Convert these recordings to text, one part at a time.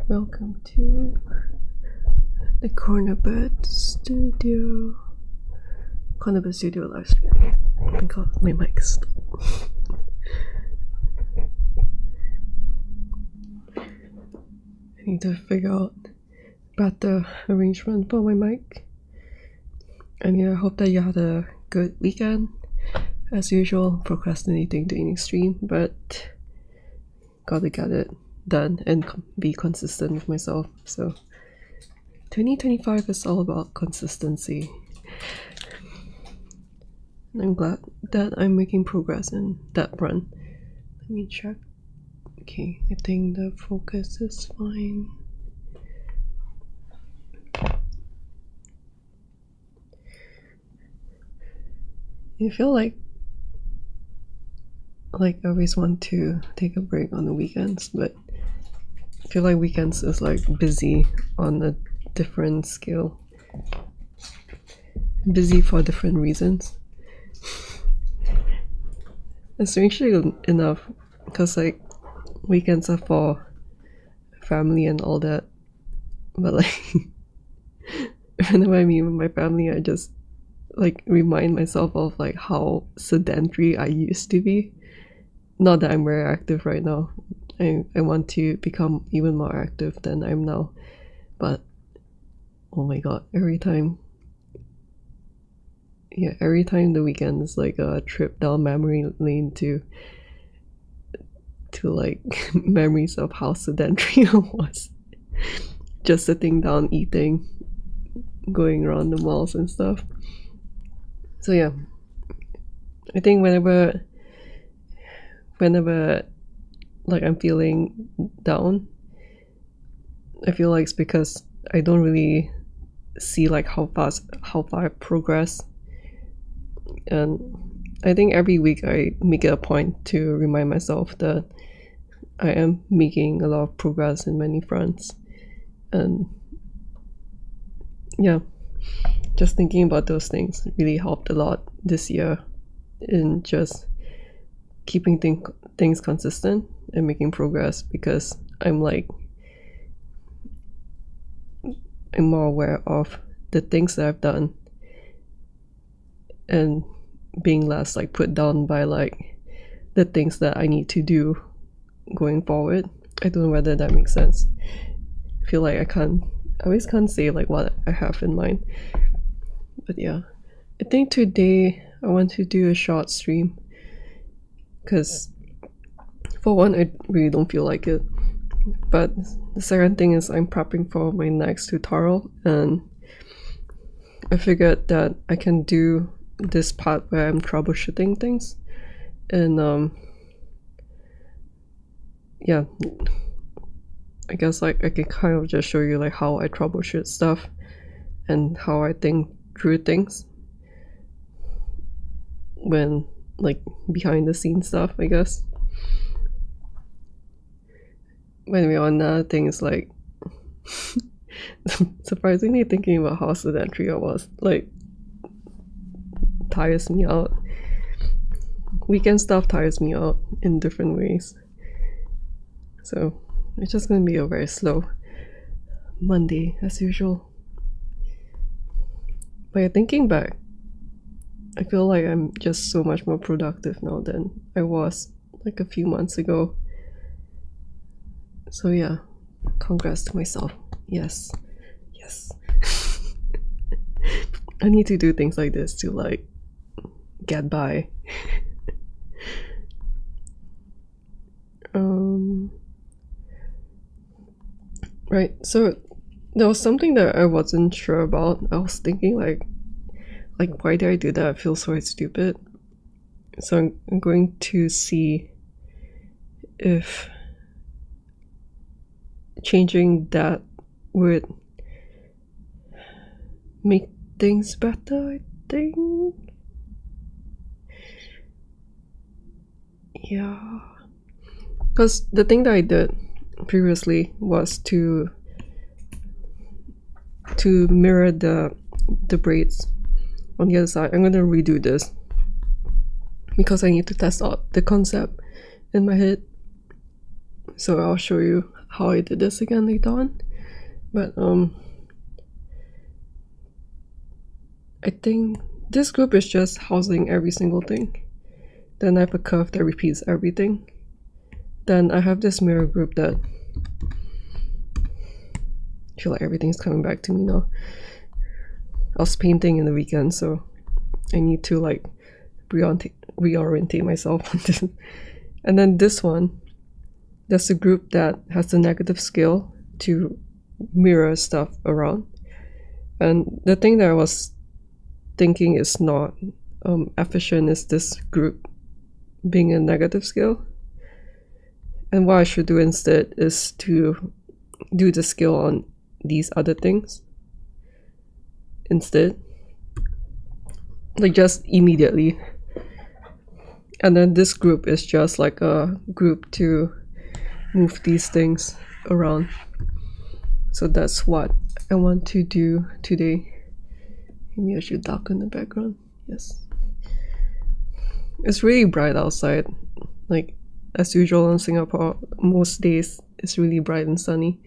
Welcome to the Cornerbird Studio. Cornerbird Studio live stream. Oh my god, my mic stopped. I need to figure out better arrangement for my mic. And yeah, I hope that you had a good weekend. As usual, procrastinating doing stream, but gotta get it done and be consistent with myself. So 2025 is all about consistency. And I'm glad that I'm making progress in that front. Let me check. Okay, I think the focus is fine. You feel like I always want to take a break on the weekends, but I feel like weekends is like busy on a different scale. Busy for different reasons. And strangely enough, because like weekends are for family and all that, but like whenever I meet with my family, I just like remind myself of like how sedentary I used to be. Not that I'm very active right now. I want to become even more active than I'm now. But oh my god, every time the weekend is like a trip down memory lane to like memories of how sedentary I was. Just sitting down, eating, going around the malls and stuff. So yeah, I think whenever like I'm feeling down, I feel like it's because I don't really see like how far I progress. And I think every week I make it a point to remind myself that I am making a lot of progress in many fronts. And yeah, just thinking about those things really helped a lot this year in just keeping things consistent and making progress, because I'm more aware of the things that I've done and being less like put down by like the things that I need to do going forward. I don't know whether that makes sense. I feel like I always can't say like what I have in mind. But yeah, I think today I want to do a short stream because for one, I really don't feel like it. But the second thing is I'm prepping for my next tutorial, and I figured that I can do this part where I'm troubleshooting things. And yeah, I guess like I can kind of just show you like how I troubleshoot stuff and how I think through things when like behind the scenes stuff, I guess. But anyway, another thing is like surprisingly thinking about how sedentary I was like tires me out. Weekend stuff tires me out in different ways. So it's just gonna be a very slow Monday as usual. But thinking back, I feel like I'm just so much more productive now than I was like a few months ago. So yeah, congrats to myself. Yes. I need to do things like this to like get by. Right, so there was something that I wasn't sure about. I was thinking like why did I do that? I feel so stupid. So I'm going to see if changing that would make things better, I think. Yeah, because the thing that I did previously was to mirror the braids on the other side. I'm gonna redo this because I need to test out the concept in my head. So I'll show you how I did this again later on. But I think this group is just housing every single thing. Then I have a curve that repeats everything. Then I have this mirror group that I feel like everything's coming back to me now. I was painting in the weekend, so I need to like reorientate myself on this. And then this one, that's a group that has the negative scale to mirror stuff around. And the thing that I was thinking is not efficient is this group being a negative scale. And what I should do instead is to do the scale on these other things instead, like just immediately. And then this group is just like a group to move these things around. So that's what I want to do today. Maybe I should darken the background. Yes. It's really bright outside. Like as usual in Singapore, most days it's really bright and sunny.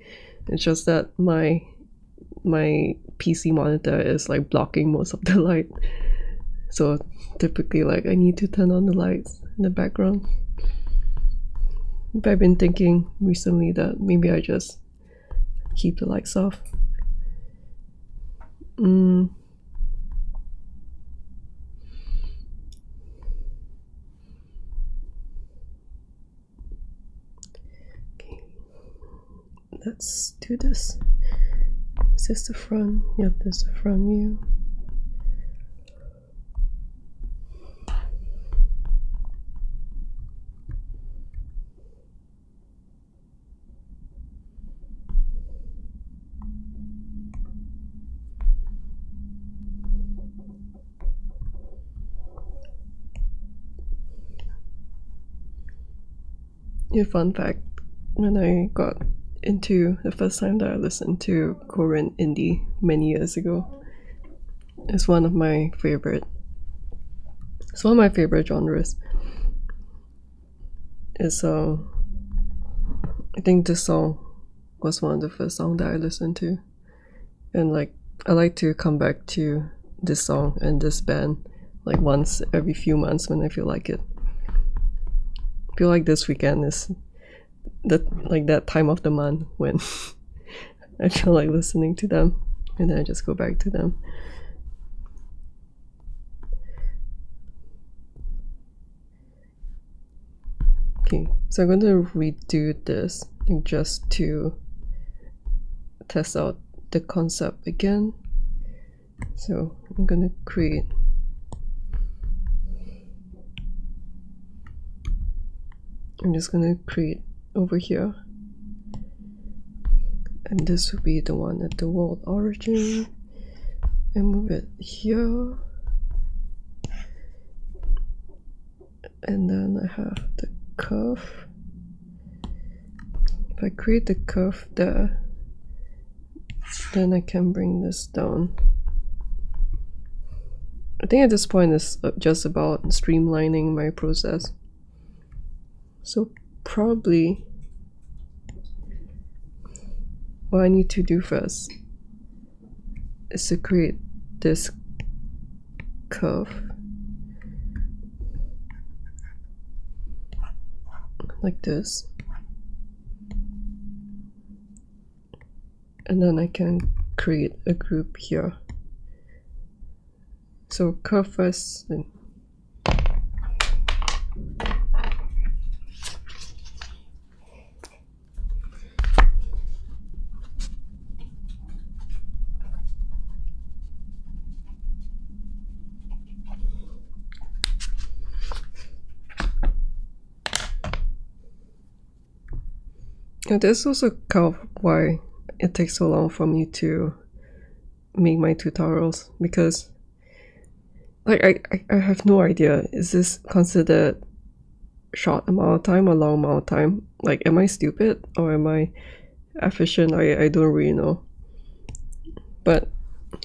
It's just that my PC monitor is like blocking most of the light. So typically like I need to turn on the lights in the background. But I've been thinking recently that maybe I just keep the lights off. Okay, let's do this. Is this the front? Yep, there's the front view. Yeah, fun fact, when I got into the first time that I listened to Korean indie many years ago, it's one of my favorite genres. It's I think this song was one of the first songs that I listened to, and like I like to come back to this song and this band like once every few months when I feel like it. I feel like this weekend is that time of the month when I feel like listening to them, and then I just go back to them. Okay, so I'm going to redo this just to test out the concept again. So I'm going to create over here, and this will be the one at the world origin, and move it here, and then I have the curve. If I create the curve there, then I can bring this down. I think at this point it's just about streamlining my process. So probably what I need to do first is to create this curve like this, and then I can create a group here. So curve first, and this is also kind of why it takes so long for me to make my tutorials, because like I have no idea, is this considered short amount of time or long amount of time? Like, am I stupid or am I efficient? I don't really know. But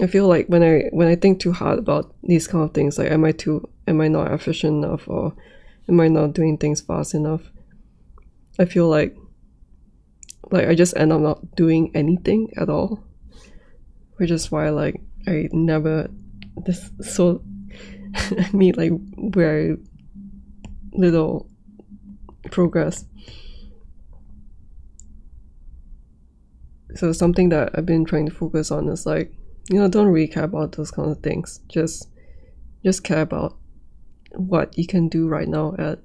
I feel like when I think too hard about these kind of things, like am I not efficient enough, or am I not doing things fast enough? I feel like like I just end up not doing anything at all, which is why like I never this so I made like very little progress. So something that I've been trying to focus on is like, you know, don't really care about those kind of things. Just care about what you can do right now at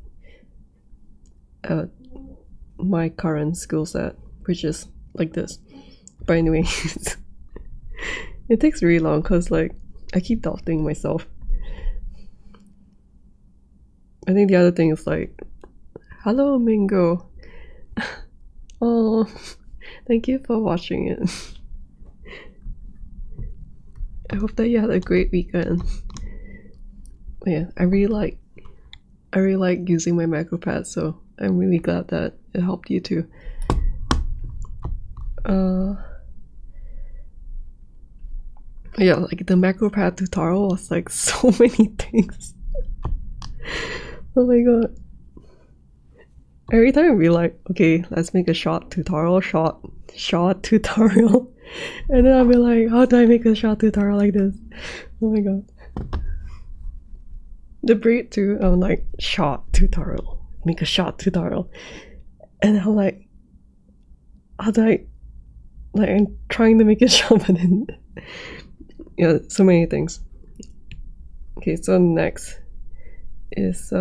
my current skill set, which is like this. But anyway, it takes really long because like I keep doubting myself. I think the other thing is like, hello Mingo. Oh, thank you for watching it. I hope that you had a great weekend. Yeah, I really like using my macropad, so I'm really glad that it helped you too. Yeah, like the macropad tutorial was like so many things. Oh my god. Every time I'd be like, okay, let's make a shot tutorial, shot tutorial. And then I'll be like, how do I make a shot tutorial like this? Oh my god. The braid too, I'm like, shot tutorial. Make a shot tutorial. And I'm like, how do I, like, I'm trying to make a shot, but then, yeah, so many things. Okay, so next is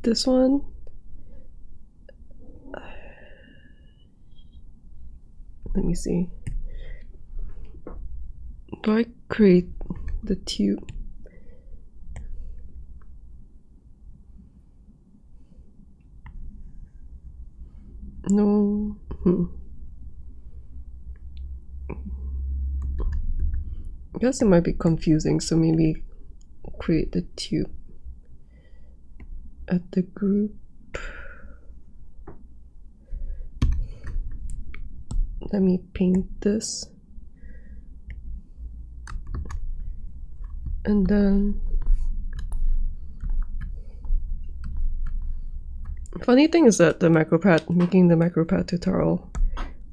this one. Let me see. Do I create the tube? No. I guess it might be confusing, so maybe create the tube at the group. Let me paint this. And then funny thing is that making the macropad tutorial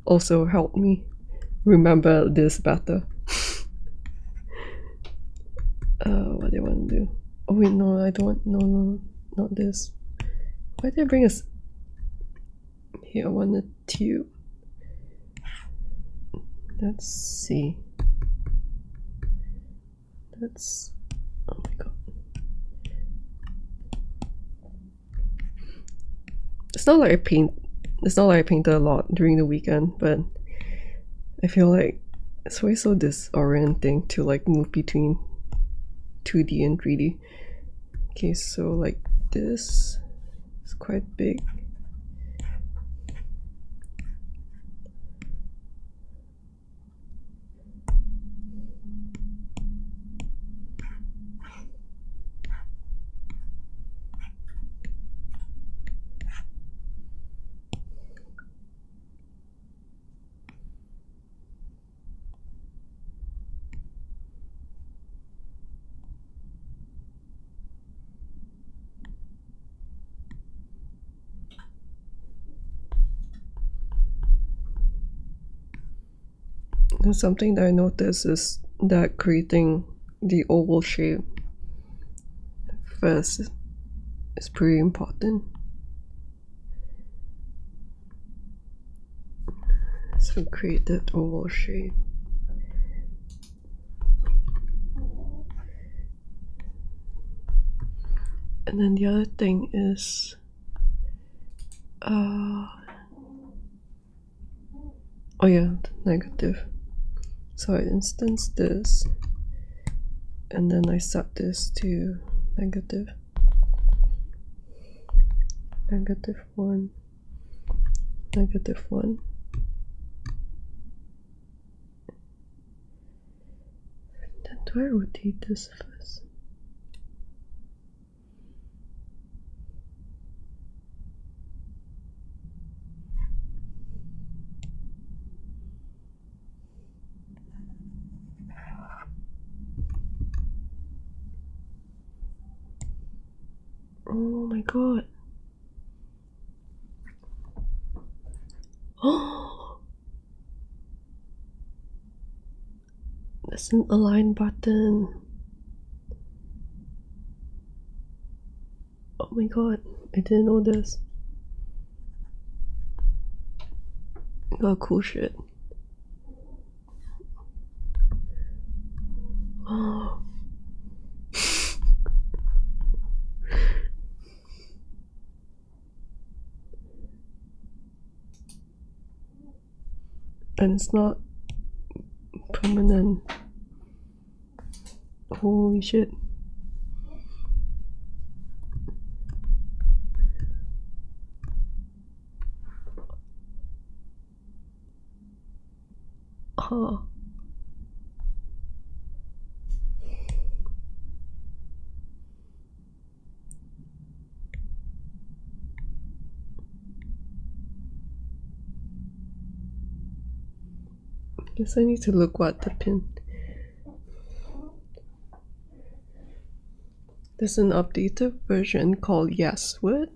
also helped me remember this better. What do I want to do? Oh wait, no, I don't. No, not this. Why did I bring us? Here, I want a tube. Let's see. That's. Oh my god. It's not like I painted a lot during the weekend, but I feel like it's always so disorienting to like move between 2D and 3D. Okay, so like this is quite big. And something that I noticed is that creating the oval shape first is pretty important. So create that oval shape. And then the other thing is oh yeah, the negative. So I instance this, and then I set this to negative, -1, -1. Then do I rotate this first? Oh my god. There's an align button. Oh my god, I didn't know this. Got cool shit. Oh. And it's not permanent. Holy shit. Huh. Guess I need to look what the pin. There's an updated version called Yeswood.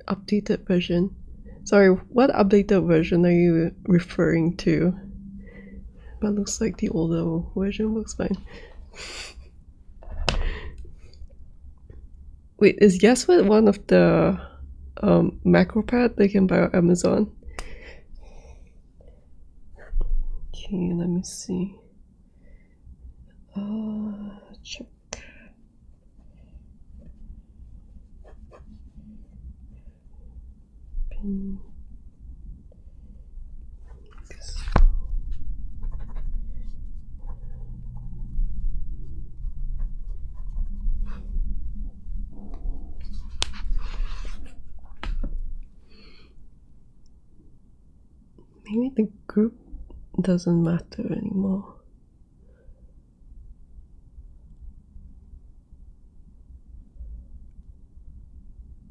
Updated version. Sorry, what updated version are you referring to? But it looks like the older version looks fine. Wait, is Yeswood one of the macropad they can buy on Amazon? Okay, let me see. Check. Pin. Maybe the group doesn't matter anymore.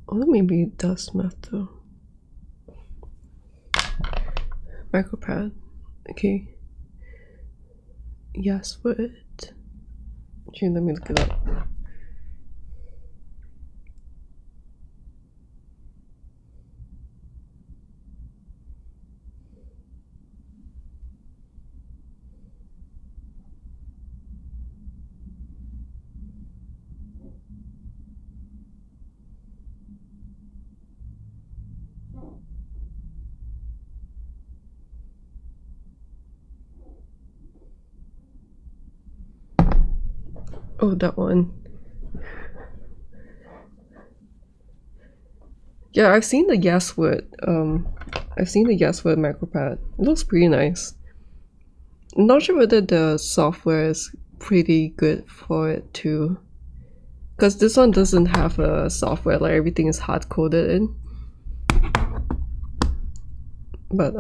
Or maybe it does matter. Macropad. Okay. Yes, for it. Okay, let me look it up. Oh, that one. Yeah, I've seen the Yeswood. I've seen the Yeswood macropad. It looks pretty nice. I'm not sure whether the software is pretty good for it too. Because this one doesn't have a software, like everything is hard coded in. But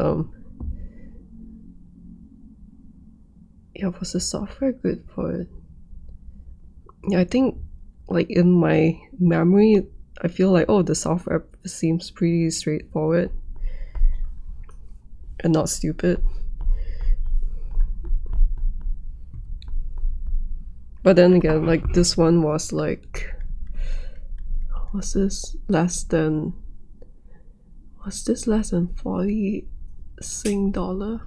yeah, was the software good for it? Yeah, I think like in my memory, I feel like, oh, the software seems pretty straightforward and not stupid. But then again, like this one was like, was this less than 40 Sing dollar?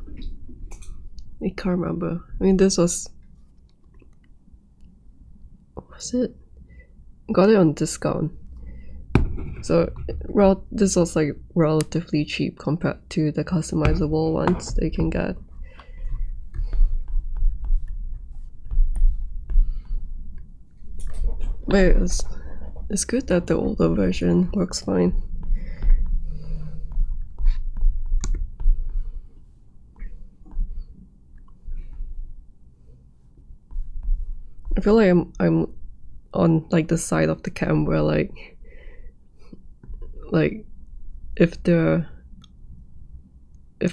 I can't remember. I mean, this was it? Got it on discount. So this was like relatively cheap compared to the customizable ones they can get. But it's good that the older version works fine. I feel like I'm on like the side of the camera, like if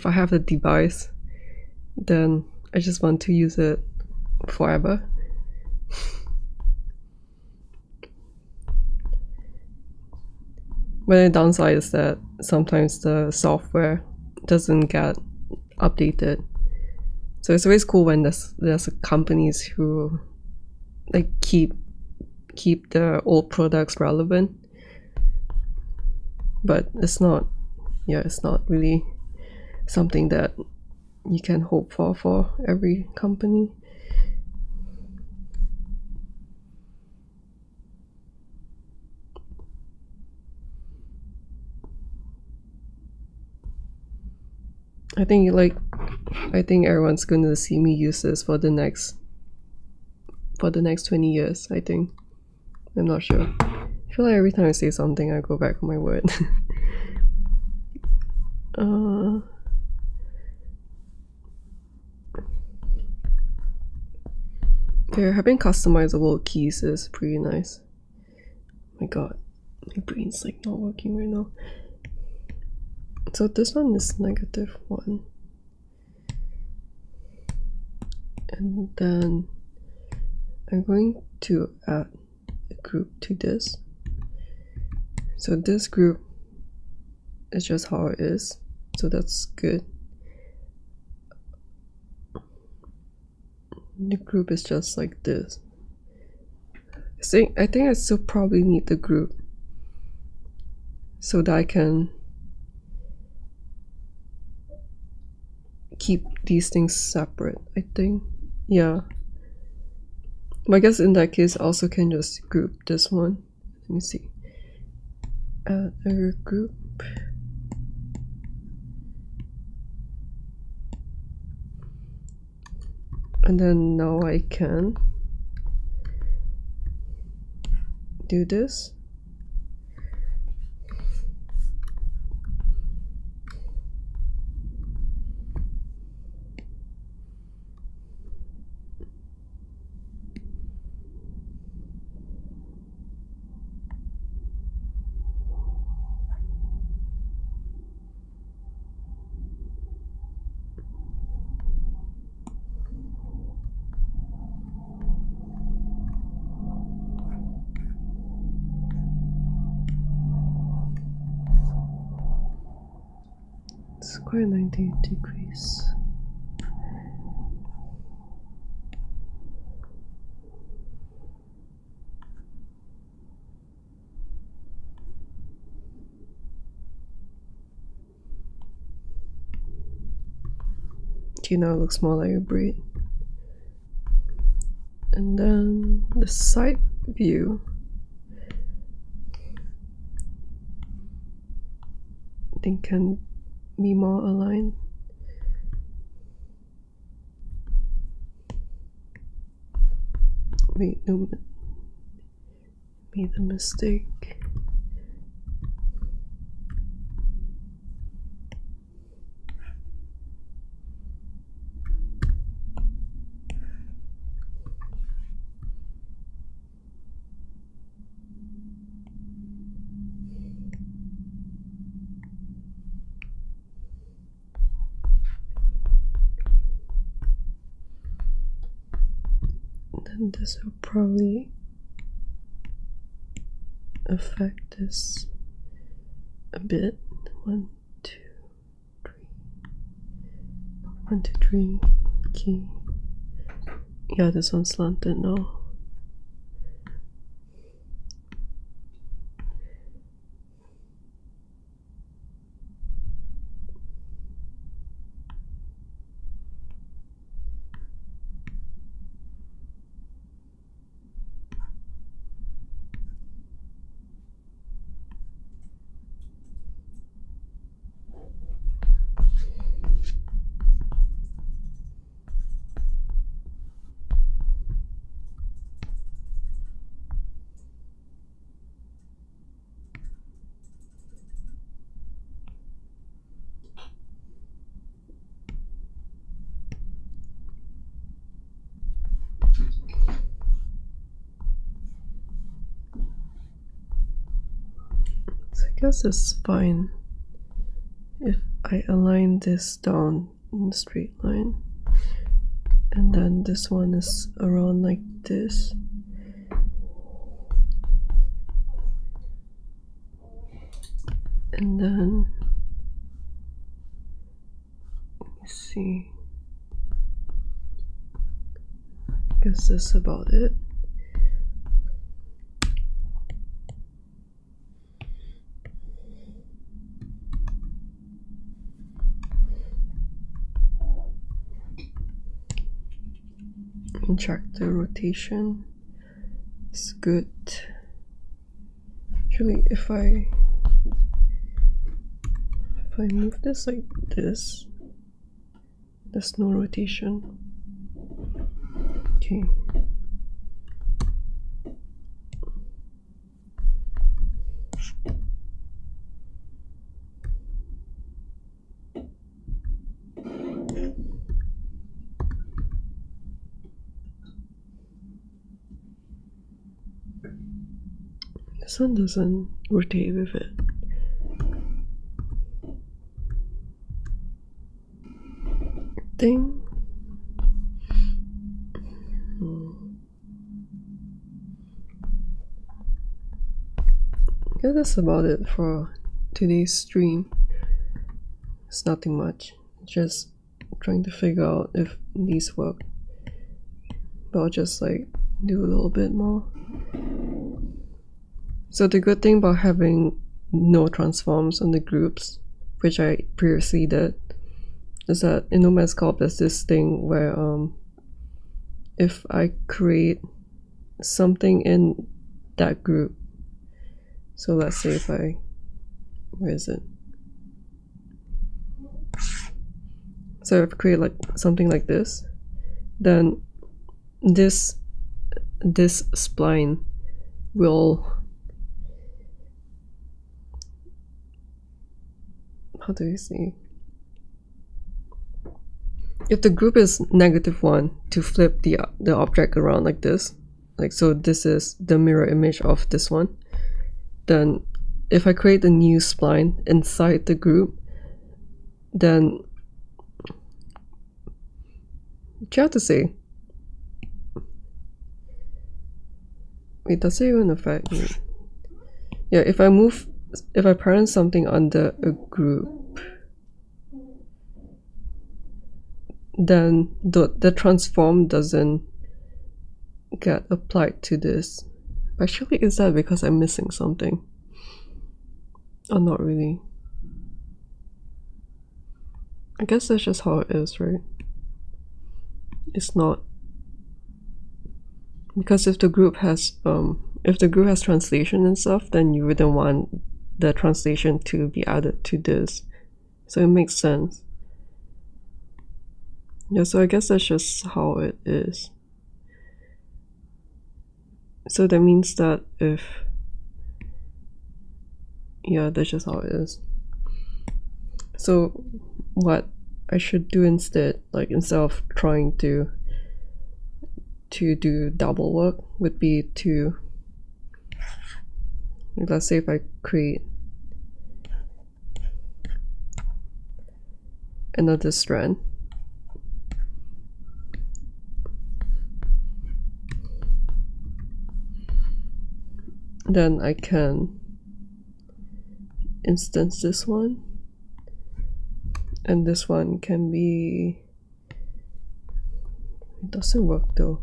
I have the device, then I just want to use it forever. But the downside is that sometimes the software doesn't get updated. So it's always cool when there's companies who like keep the old products relevant. but it's not, yeah, it's not really something that you can hope for every company. I think everyone's gonna see me use this for the next 20 years, I think. I'm not sure. I feel like every time I say something I go back on my word. Yeah, having customizable keys is pretty nice. Oh my god, my brain's like not working right now. So this one is -1. And then I'm going to add a group to this. So this group is just how it is. So that's good. The group is just like this. I think I still probably need the group so that I can keep these things separate, I think. Yeah. But I guess in that case I also can just group this one. Let me see. Add a group. And then now I can do this. It's quite 90 degrees. Okay, now it looks more like a braid. And then the side view. I think can be more aligned. Wait, no, made a mistake. Then this will probably affect this a bit. 1, 2, 3. 1, 2, 3. Key. Yeah, this one's slanted now. So I guess it's fine if I align this down in a straight line, and then this one is around like this. And then let me see. I guess that's about it. can check the rotation. It's good. Actually, if I move this like this, there's no rotation. Okay. This one doesn't rotate with it. Thing. Yeah, that's about it for today's stream. It's nothing much. Just trying to figure out if these work. But I'll just like do a little bit more. So the good thing about having no transforms on the groups, which I previously did, is that in Nomad Sculpt there's this thing where if I create something in that group, so let's say if I, where is it? So if I create like something like this, then this spline will, how do you see? If the group is -1, to flip the object around like this, like so this is the mirror image of this one, then if I create a new spline inside the group, then what you have to say? Wait, does it even affect me? Yeah, if I parent something under a group, then the transform doesn't get applied to this. Actually, is that because I'm missing something? Or not really? I guess that's just how it is, right? It's not, because if the group has translation and stuff, then you wouldn't want the translation to be added to this, so it makes sense. Yeah, so I guess that's just how it is. So that means that if, yeah, that's just how it is. So what I should do instead, like instead of trying to do double work, would be to, let's say if I create another strand, then I can instance this one, and this one can be, it doesn't work though.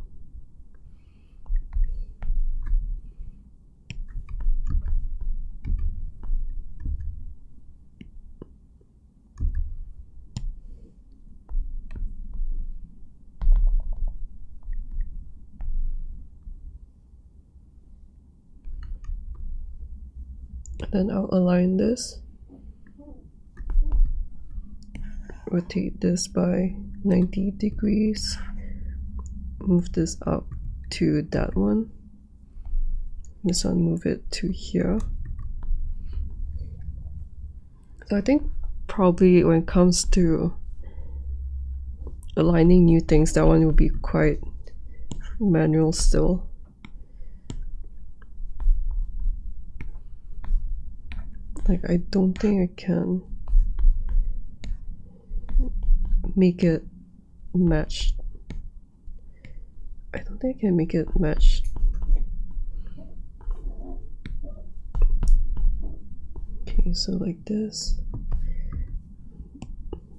Then I'll align this, rotate this by 90 degrees, move this up to that one, this one move it to here. So I think probably when it comes to aligning new things, that one will be quite manual still. Like, I don't think I can make it match. I don't think I can make it match. Okay, so like this.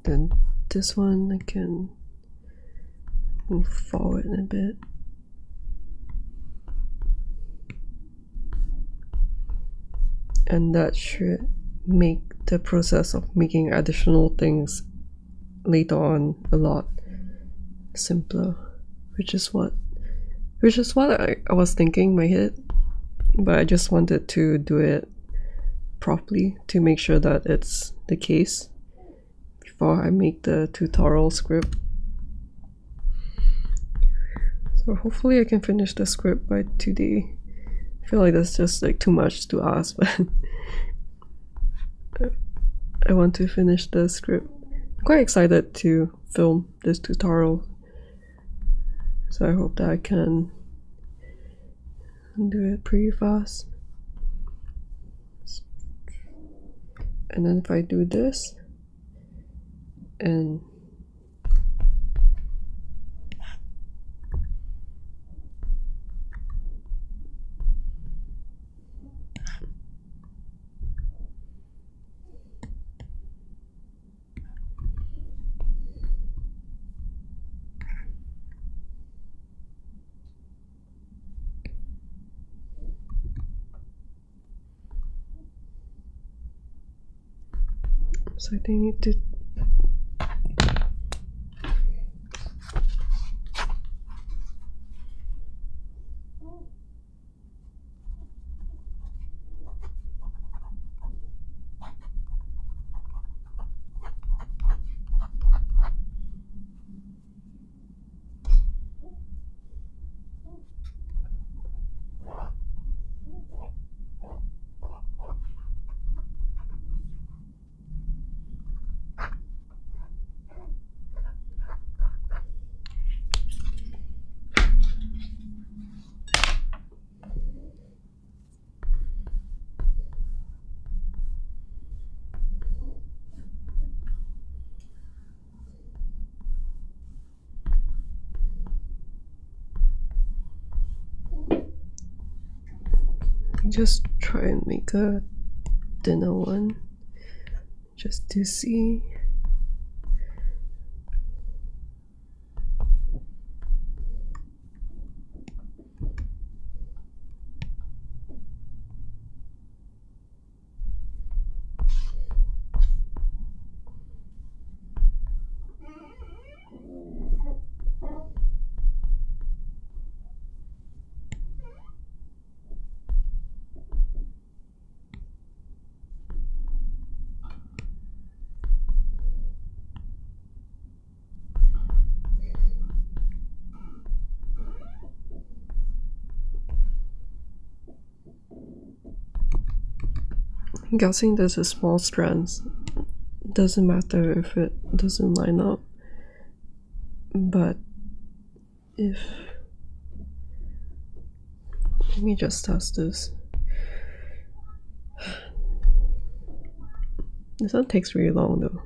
Then this one I can move forward a bit. And that should make the process of making additional things later on a lot simpler, which is what which is what I was thinking in my head, but I just wanted to do it properly to make sure that it's the case before I make the tutorial script. So hopefully I can finish the script by today. I feel like that's just like too much to ask, but I want to finish the script. I'm quite excited to film this tutorial, so I hope that I can do it pretty fast. And then if I do this and so I think I need to just try and make a thinner one just to see. I'm guessing there's a small strands. Doesn't matter if it doesn't line up, but if, let me just test this. This one takes really long though.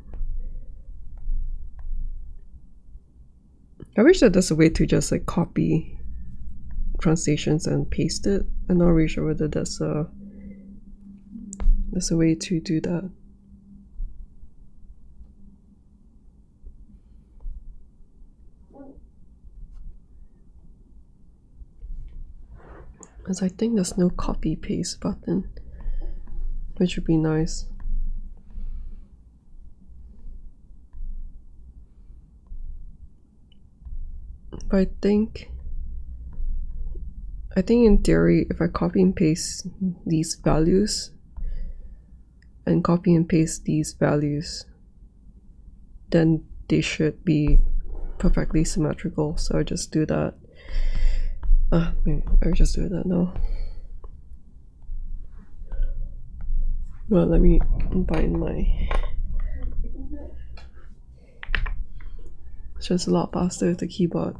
I wish that there's a way to just like copy translations and paste it. I'm not really sure whether there's a way to do that. Because I think there's no copy paste button, which would be nice. But I think in theory, if I copy and paste these values and copy and paste these values, then they should be perfectly symmetrical. So I just do that. I just do that now. Well, let me bind my. It's just a lot faster with the keyboard.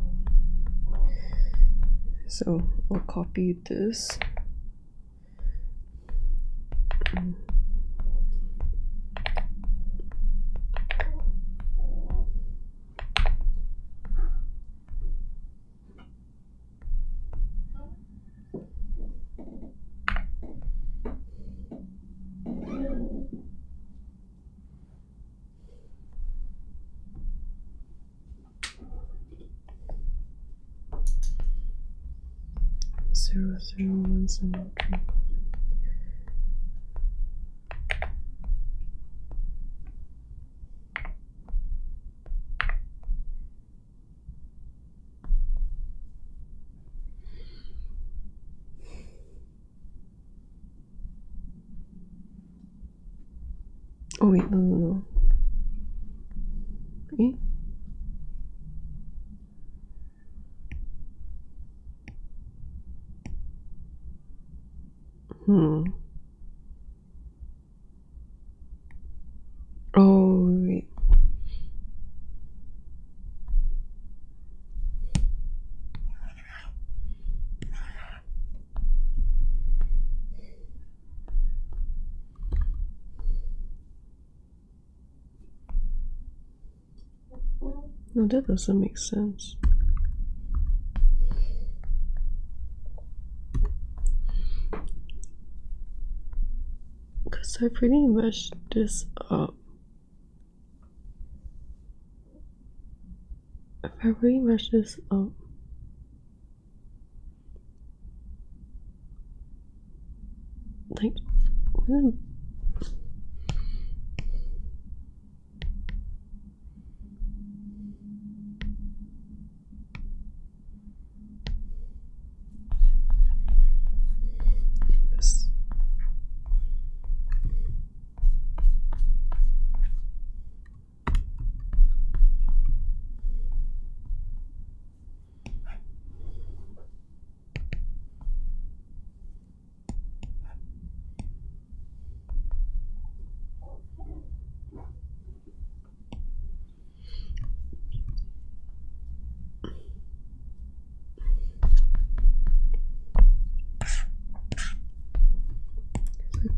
So I'll copy this. Zero, zero, 1, 7, 3. Oh wait, no. Eh? Oh wait. No, that doesn't make sense. Because I pretty meshed this up. If I really mesh this up, like, this.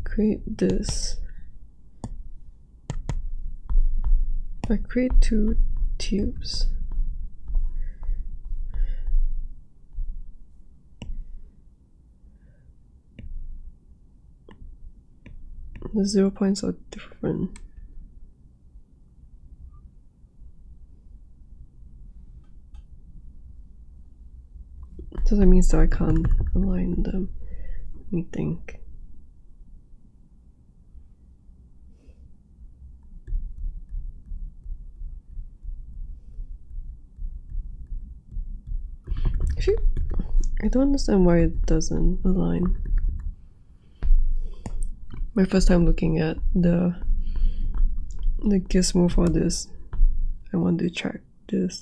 Create this. If I create two tubes, the 0 points are different. So that means that I can't align them. Let me think. Actually, I don't understand why it doesn't align. My first time looking at the gizmo for this, I want to check this.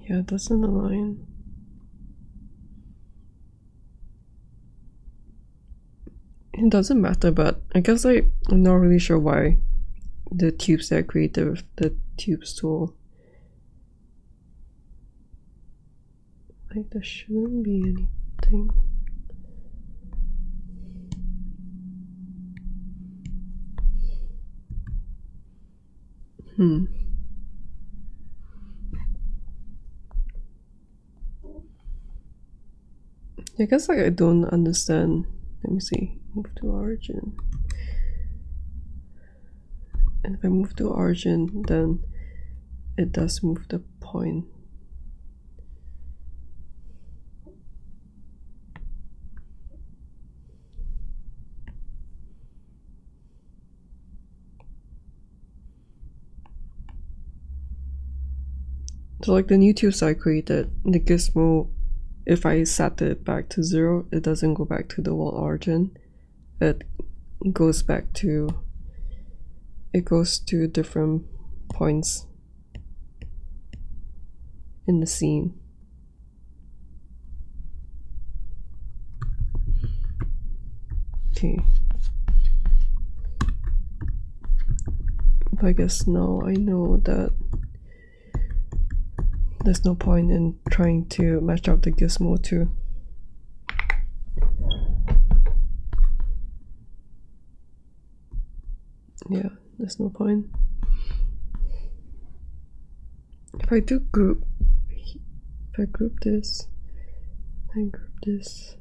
Yeah, it doesn't align. It doesn't matter, but I guess I'm not really sure why the tubes that I created with the tubes tool, like, there shouldn't be anything. I guess, like, I don't understand. Let me see. Move to origin. And if I move to origin, then it does move the point. So, like, the new tubes I created, the gizmo, if I set it back to 0, it doesn't go back to the wall origin. It goes back to, it goes to different points in the scene. Okay. But I guess now I know that there's no point in trying to match up the gizmo too. Yeah, there's no point. If I do group, if I group this, and group this,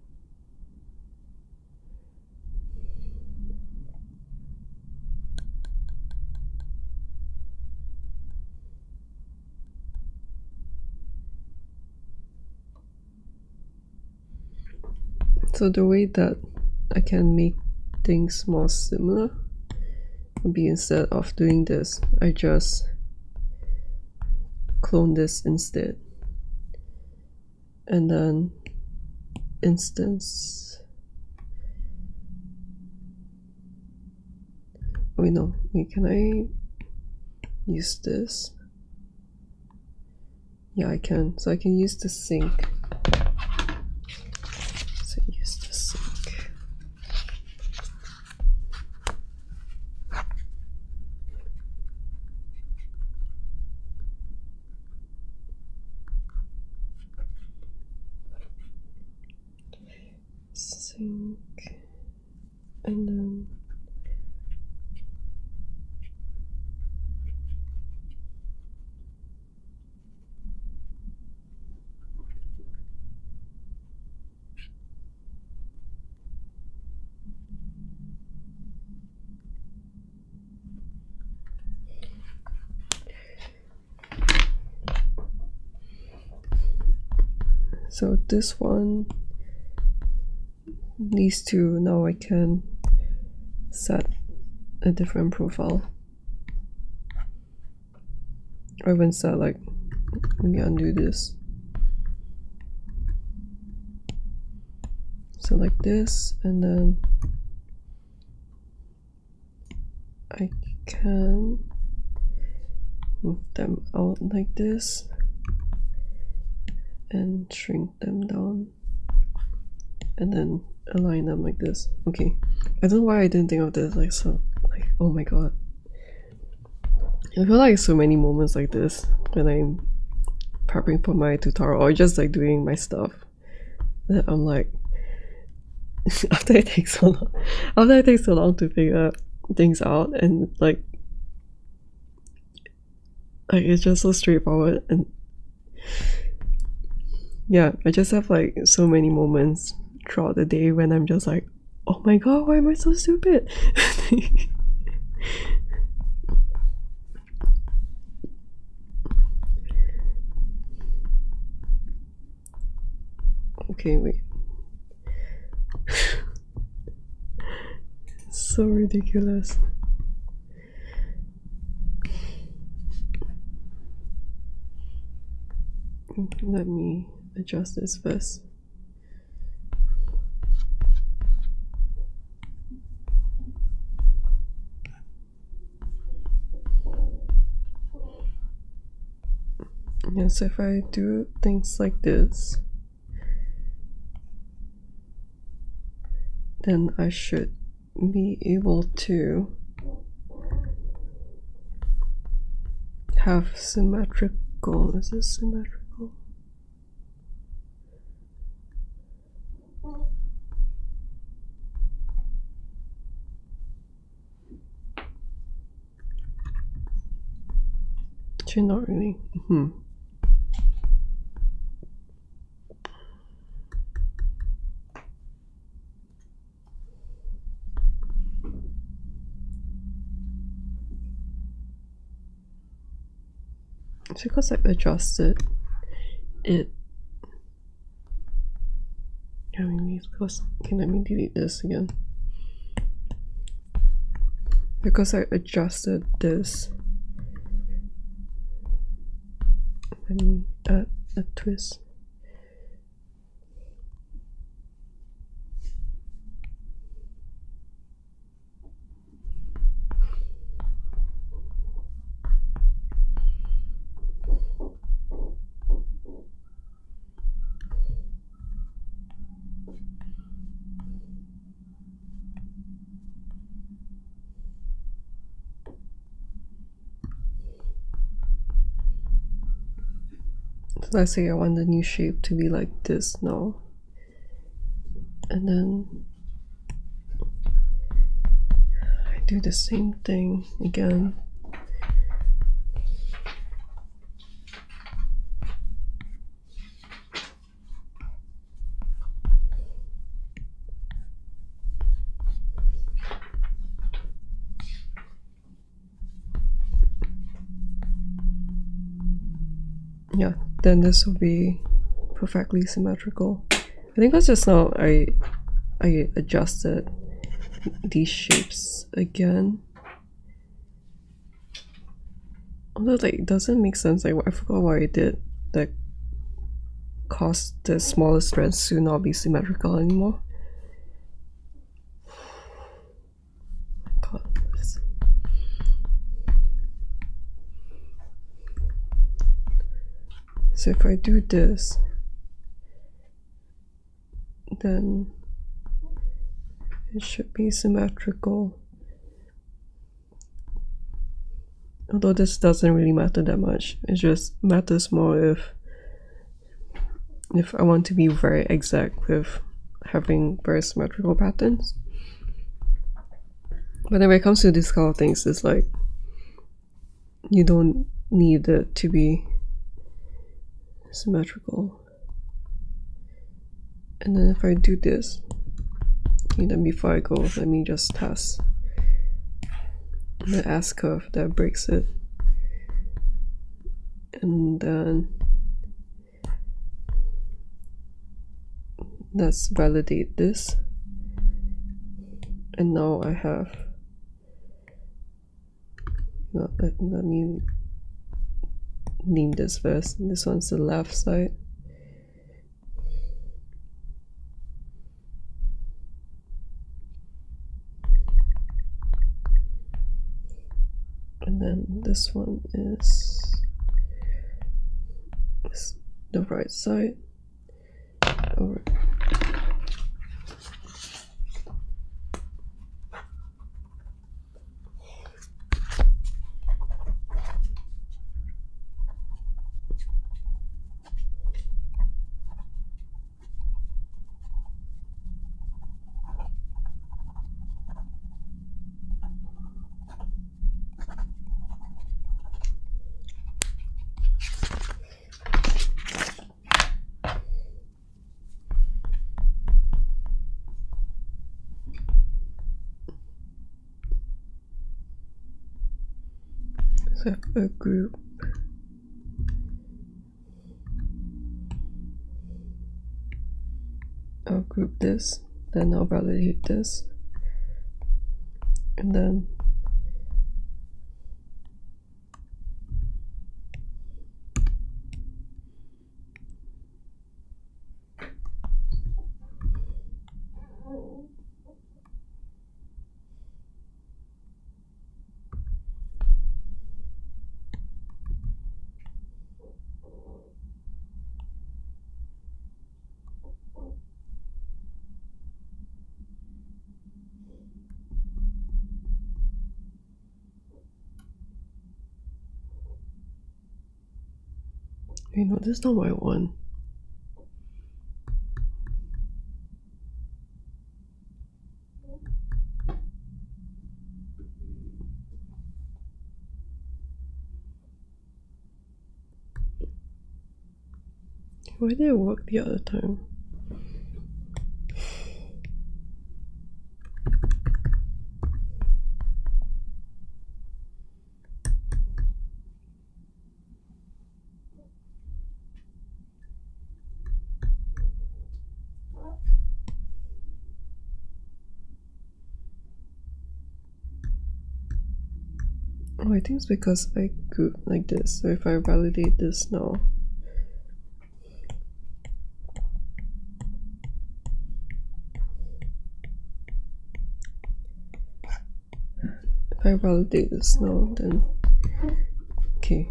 so the way that I can make things more similar would be, instead of doing this, I just clone this instead, and then instance wait, no, wait, can I use this? Yeah, I can. So I can use the sink. So use the sink. Sink. And then so this one, these two, now I can set a different profile. I even set like, let me undo this. So like this, and then I can move them out like this and shrink them down and then align them like this. Okay, I don't know why I didn't think of this, like, so like, oh my god, I feel like so many moments like this when I'm prepping for my tutorial or just like doing my stuff that I'm like after it takes so long to figure things out, and like it's just so straightforward, and yeah, I just have like so many moments throughout the day when I'm just like, oh my god, why am I so stupid? Okay, wait. So ridiculous. Let me adjust this first. Yeah, so if I do things like this, then I should be able to have symmetrical. Is this symmetrical? Actually, not really. It's because I adjusted it. I mean, because, okay, let me delete this again. Because I adjusted this, let me add a twist. So let's say I want the new shape to be like this now, and then I do the same thing again. Yeah, then this will be perfectly symmetrical. I think that's just now I adjusted these shapes again. Although like it doesn't make sense, like I forgot what I did that caused the smaller strands to not be symmetrical anymore. God, So if I do this, then it should be symmetrical. Although this doesn't really matter that much, it just matters more if I want to be very exact with having very symmetrical patterns. But then when it comes to these kind of things, it's like you don't need it to be symmetrical. And then if I do this, and then before I go, let me just test the S curve that breaks it. And then let's validate this. And now I have, no, let me name this first. This one's the left side. And then this one is the right side. Over. So a group. I'll group this, then I'll validate this, and then you know, this is not what I want. Why did it work the other time? Oh, I think it's because I group like this. So if I validate this now, if I validate this now, then okay.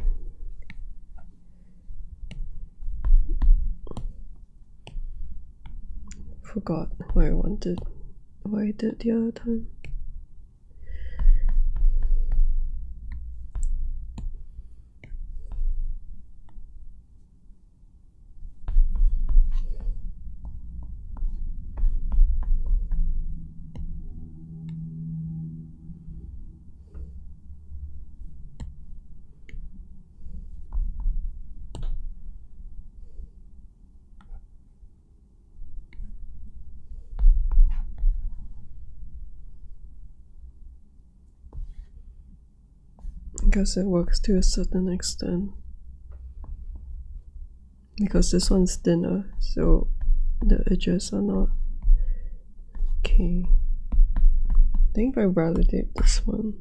Forgot what I wanted, what I did the other time. I guess it works to a certain extent because this one's thinner, so the edges are not okay. I think if I validate this one,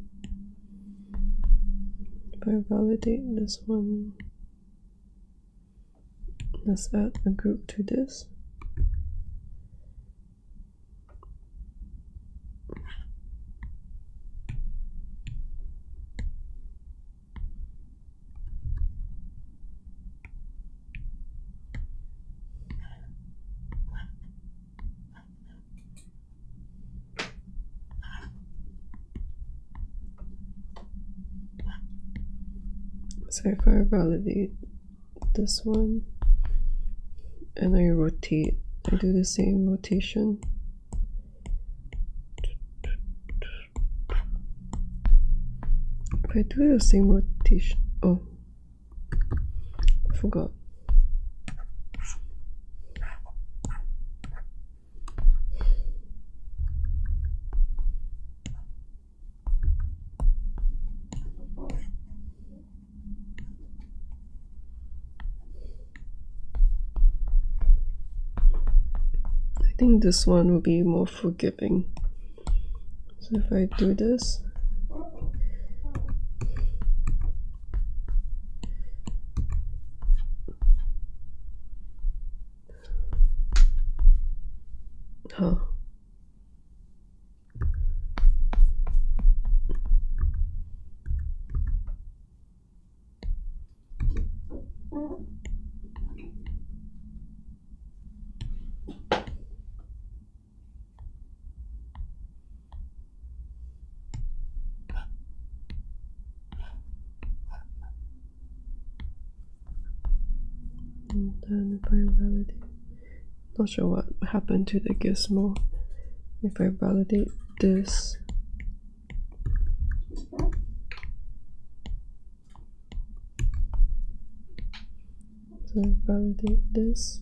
let's add a group to this. So if I validate this one and I rotate, I do the same rotation. If I do the same rotation, oh, I forgot. I think this one will be more forgiving. So if I do this, huh. And then if I validate, not sure what happened to the gizmo. If I validate this, so I validate this.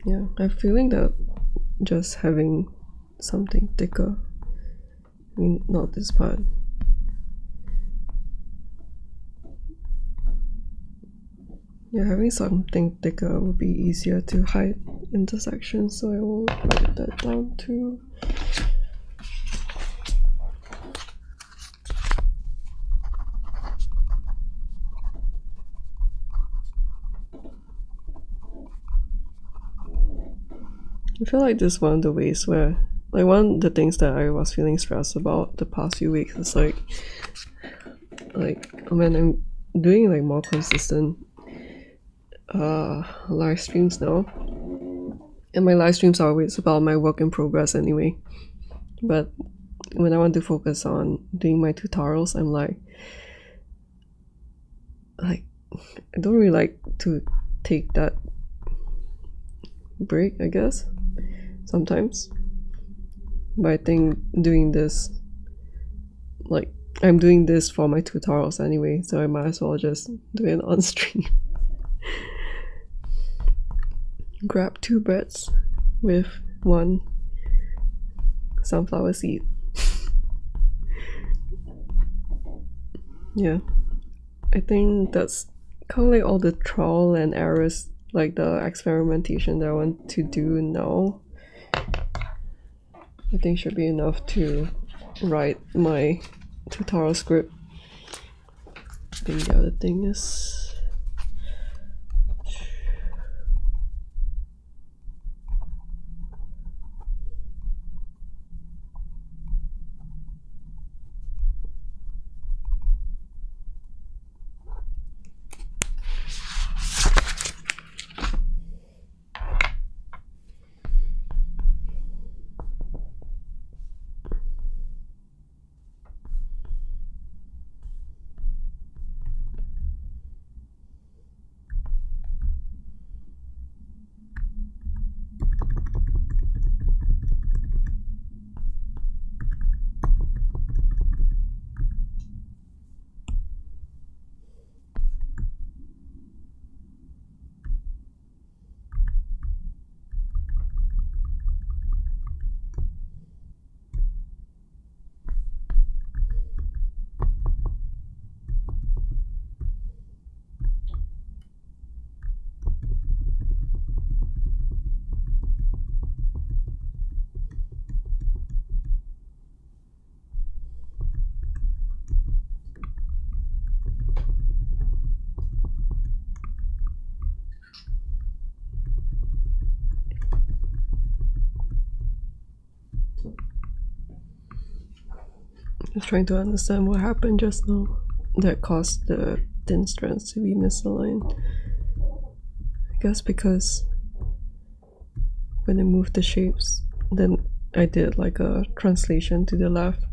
Yeah, I'm feeling that just having something thicker, I mean, not this part. Yeah, having something thicker would be easier to hide intersections, so I will write that down too. I feel like this is one of the ways where, like, one of the things that I was feeling stressed about the past few weeks is like when I'm doing like more consistent live streams now, and my live streams are always about my work in progress anyway, but when I want to focus on doing my tutorials, I'm like I don't really like to take that break, I guess, sometimes. But I think doing this, like, I'm doing this for my tutorials anyway, so I might as well just do it on stream. Grab 2 breads with 1 sunflower seed. Yeah, I think that's kind of like all the trial and errors, like the experimentation that I want to do now. I think should be enough to write my tutorial script. I think the other thing is Just trying to understand what happened just now that caused the thin strands to be misaligned. I guess because when I moved the shapes, then I did like a translation to the left.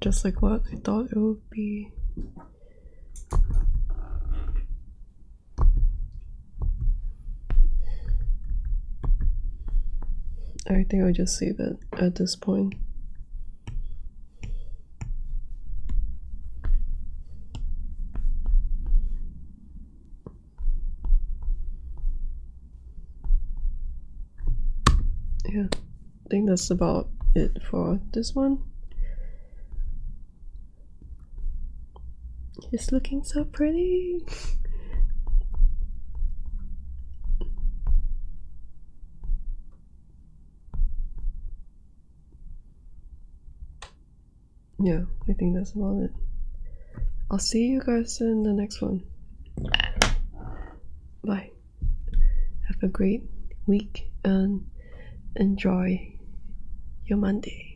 Just like what I thought it would be. I think I'll just save it at this point. Yeah, I think that's about it for this one. It's looking so pretty. Yeah, I think that's about it. I'll see you guys in the next one. Bye. Have a great week and enjoy your Monday.